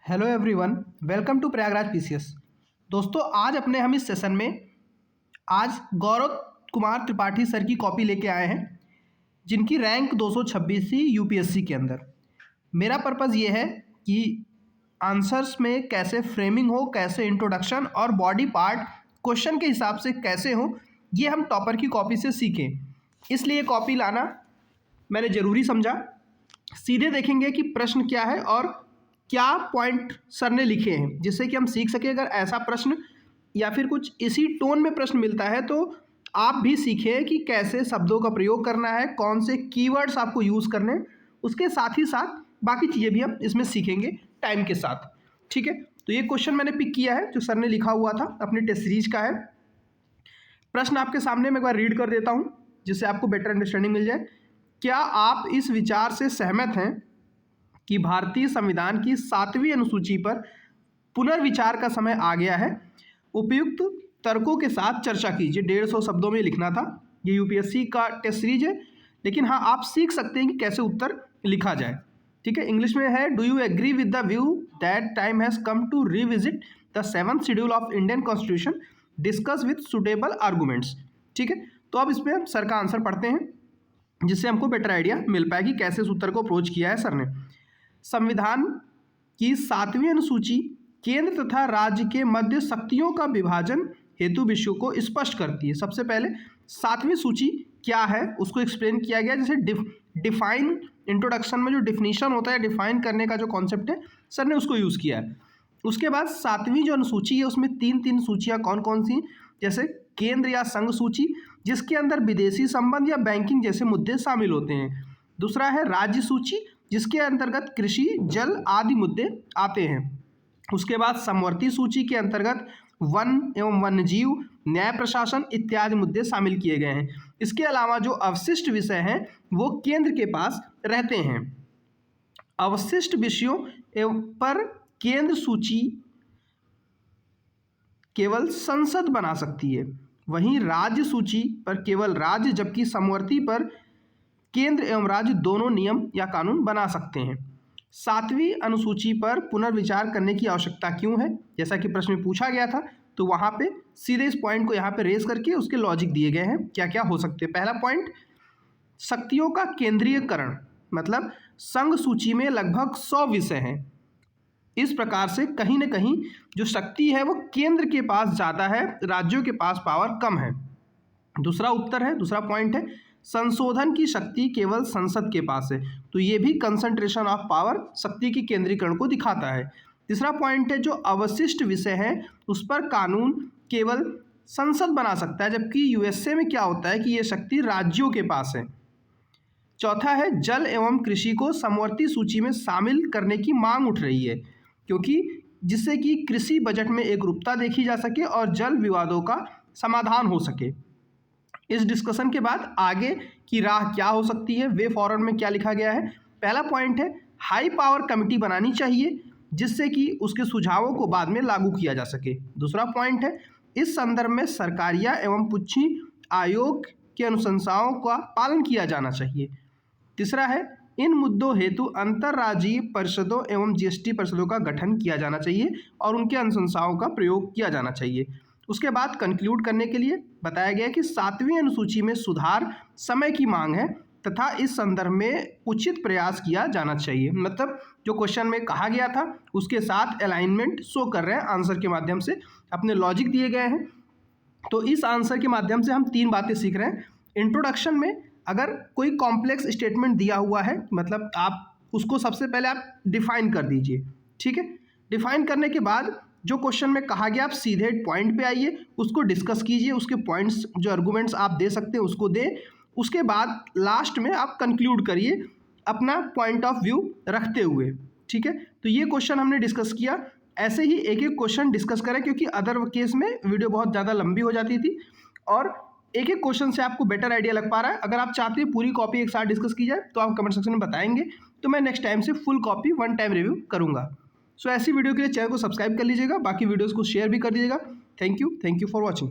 Hello everyone, welcome to Prayagraj PCS. दोस्तों, आज अपने हम इस सेशन में आज गौरव कुमार त्रिपाठी सर की कॉपी लेके आए हैं, जिनकी रैंक 226 थी यूपीएससी के अंदर। मेरा पर्पज़ ये है कि आंसर्स में कैसे फ्रेमिंग हो, कैसे इंट्रोडक्शन और बॉडी पार्ट क्वेश्चन के हिसाब से कैसे हो, ये हम टॉपर की कॉपी से सीखें। इसलिए कॉपी लाना मैंने ज़रूरी समझा। सीधे देखेंगे कि प्रश्न क्या है और क्या पॉइंट सर ने लिखे हैं, जिससे कि हम सीख सकें। अगर ऐसा प्रश्न या फिर कुछ इसी टोन में प्रश्न मिलता है तो आप भी सीखें कि कैसे शब्दों का प्रयोग करना है, कौन से कीवर्ड्स आपको यूज़ करने हैं। उसके साथ ही साथ बाकी चीज़ें भी हम इसमें सीखेंगे टाइम के साथ। ठीक है, तो ये क्वेश्चन मैंने पिक किया है जो सर ने लिखा हुआ था, अपने टेस्ट सीरीज का है। प्रश्न आपके सामने मैं एक बार रीड कर देता हूँ, जिससे आपको बेटर अंडरस्टैंडिंग मिल जाए। क्या आप इस विचार से सहमत हैं कि भारतीय संविधान की 7वीं अनुसूची पर पुनर्विचार का समय आ गया है? उपयुक्त तर्कों के साथ चर्चा कीजिए। 150 शब्दों में लिखना था। ये यूपीएससी का टेस्ट सीरीज है, लेकिन हाँ, आप सीख सकते हैं कि कैसे उत्तर लिखा जाए। ठीक है, इंग्लिश में है, do you agree with the view that time has come to revisit the 7th schedule of Indian constitution, discuss with suitable arguments. ठीक है, तो अब इसमें हम सर का आंसर पढ़ते हैं, जिससे हमको बेटर आइडिया मिल पाए कि कैसे इस उत्तर को अप्रोच किया है सर ने। संविधान की 7वीं अनुसूची केंद्र तथा राज्य के मध्य शक्तियों का विभाजन हेतु विषयों को स्पष्ट करती है। सबसे पहले 7वीं सूची क्या है उसको एक्सप्लेन किया गया, जैसे डिफाइन, इंट्रोडक्शन में जो डिफिनीशन होता है, डिफाइन करने का जो कॉन्सेप्ट है, सर ने उसको यूज़ किया है। उसके बाद 7वीं जो अनुसूची है उसमें तीन सूचियाँ कौन कौन सी, जैसे केंद्र या संघ सूची, जिसके अंदर विदेशी संबंध या बैंकिंग जैसे मुद्दे शामिल होते हैं। दूसरा है राज्य सूची, जिसके अंतर्गत कृषि, जल आदि मुद्दे आते हैं। उसके बाद समवर्ती सूची के अंतर्गत वन एवं वन्यजीव, न्याय प्रशासन इत्यादि मुद्दे शामिल किए गए हैं। इसके अलावा जो अवशिष्ट विषय हैं वो केंद्र के पास रहते हैं। अवशिष्ट विषयों एवं पर केंद्र सूची केवल संसद बना सकती है, वहीं राज्य सूची पर केवल राज्य, जबकि समवर्ती पर केंद्र एवं राज्य दोनों नियम या कानून बना सकते हैं। 7वीं अनुसूची पर पुनर्विचार करने की आवश्यकता क्यों है, जैसा कि प्रश्न में पूछा गया था, तो वहाँ पे सीधे इस पॉइंट को यहाँ पे रेज करके उसके लॉजिक दिए गए हैं क्या क्या हो सकते हैं। पहला पॉइंट, शक्तियों का केंद्रीयकरण, मतलब संघ सूची में लगभग 100 विषय हैं। इस प्रकार से कहीं न कहीं जो शक्ति है वो केंद्र के पास ज़्यादा है, राज्यों के पास पावर कम है। दूसरा उत्तर है, दूसरा पॉइंट है, संशोधन की शक्ति केवल संसद के पास है, तो ये भी कंसंट्रेशन ऑफ पावर, शक्ति की केंद्रीकरण को दिखाता है। तीसरा पॉइंट है, जो अवशिष्ट विषय है उस पर कानून केवल संसद बना सकता है, जबकि यूएसए में क्या होता है कि ये शक्ति राज्यों के पास है। चौथा है, जल एवं कृषि को समवर्ती सूची में शामिल करने की मांग उठ रही है, क्योंकि जिससे कि कृषि बजट में एकरूपता देखी जा सके और जल विवादों का समाधान हो सके। इस डिस्कशन के बाद आगे की राह क्या हो सकती है, वे फॉरवर्ड में क्या लिखा गया है। पहला पॉइंट है, हाई पावर कमेटी बनानी चाहिए, जिससे कि उसके सुझावों को बाद में लागू किया जा सके। दूसरा पॉइंट है, इस संदर्भ में सरकारिया एवं पुच्छी आयोग की अनुशंसाओं का पालन किया जाना चाहिए। तीसरा है, इन मुद्दों हेतु अंतर्राज्यीय परिषदों एवं जीएसटी परिषदों का गठन किया जाना चाहिए और उनके अनुशंसाओं का प्रयोग किया जाना चाहिए। उसके बाद कंक्लूड करने के लिए बताया गया कि 7वीं अनुसूची में सुधार समय की मांग है तथा इस संदर्भ में उचित प्रयास किया जाना चाहिए। मतलब जो क्वेश्चन में कहा गया था उसके साथ अलाइनमेंट शो कर रहे हैं आंसर के माध्यम से, अपने लॉजिक दिए गए हैं। तो इस आंसर के माध्यम से हम 3 बातें सीख रहे हैं। इंट्रोडक्शन में अगर कोई कॉम्प्लेक्स स्टेटमेंट दिया हुआ है, मतलब आप उसको सबसे पहले आप डिफाइन कर दीजिए। ठीक है, डिफाइन करने के बाद जो क्वेश्चन में कहा गया आप सीधे पॉइंट पे आइए, उसको डिस्कस कीजिए, उसके पॉइंट्स जो आर्गूमेंट्स आप दे सकते हैं उसको दें। उसके बाद लास्ट में आप कंक्लूड करिए अपना पॉइंट ऑफ व्यू रखते हुए। ठीक है, तो ये क्वेश्चन हमने डिस्कस किया। ऐसे ही एक एक क्वेश्चन डिस्कस करें, क्योंकि अदर केस में वीडियो बहुत ज़्यादा लंबी हो जाती थी और एक एक क्वेश्चन से आपको बेटर आइडिया लग पा रहा है। अगर आप चाहते हैं पूरी कॉपी एक साथ डिस्कस की जाए तो आप कमेंट सेक्शन में बताएंगे, तो मैं नेक्स्ट टाइम से full copy one time review करूँगा। सो ऐसी वीडियो के लिए चैनल को सब्सक्राइब कर लीजिएगा, बाकी वीडियोज़ को शेयर भी कर दीजिएगा। Thank you for watching.